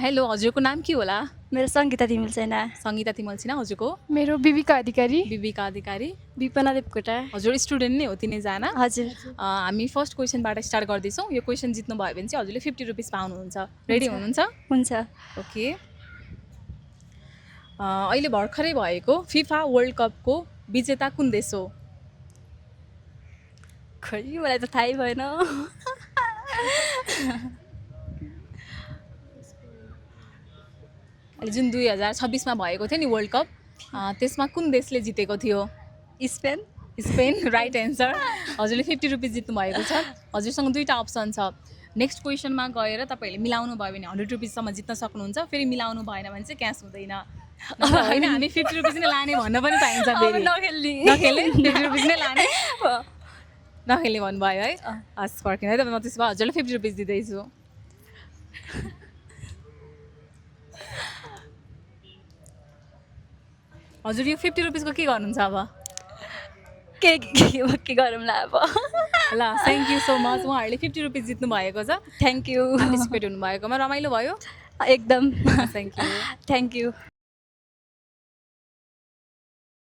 Hello, हजुरको नाम के होला? मेरो सङ्गीता तिमिल छैन। सङ्गीता तिमल छिना। हजुरको? मेरो बिबिका अधिकारी। विविका अधिकारी। विपना देवकोटा। हजुर स्टुडेन्ट नै हो तिनैजना? हजुर। हामी फर्स्ट क्वेसनबाट स्टार्ट गर्दैछौँ। यो क्वेसन जित्नु भयो भने चाहिँ हजुरले 50 रुपिस पाउनुहुन्छ। रेडी हुनुहुन्छ? हुन्छ। ओके। अहिले भर्खरै भएको फिफा वर्ल्ड कपको विजेता कुन देश हो? खै मलाई त थाहै भएन। अहिले जुन 2026मा भएको थियो नि वर्ल्ड कप, त्यसमा कुन देशले जितेको थियो? स्पेन। स्पेन। Right answer. हजुरले 50 रुपिस जित्नु भएको छ। हजुरसँग दुईवटा अप्सन छ। नेक्स्ट क्वेसनमा गएर तपाईँहरूले मिलाउनु भयो भने 100 रुपिससम्म जित्न सक्नुहुन्छ। फेरि मिलाउनु भएन भने चाहिँ क्यास हुँदैन। होइन, हामी 50 रुपिस नै लाने भन्न पनि पाइन्छ। फेरि नखेल्ने। नखेल्ने 50 रुपिस नै लाने। नखेल्ने भन्नुभयो है? हस्, फर्किनु है त। म त्यसो भए हजुरले 50 रुपिस दिँदैछु। हजुर यो 50 रुपिसको के गर्नुहुन्छ अब? के गरौँला अब। ल, थ्याङ्क यू सो मच। उहाँहरूले 50 रुपिस जित्नु भएको छ। Thank you. पार्टिसिपेट हुनुभएकोमा रमाइलो भयो? एकदम। Thank you. Thank you.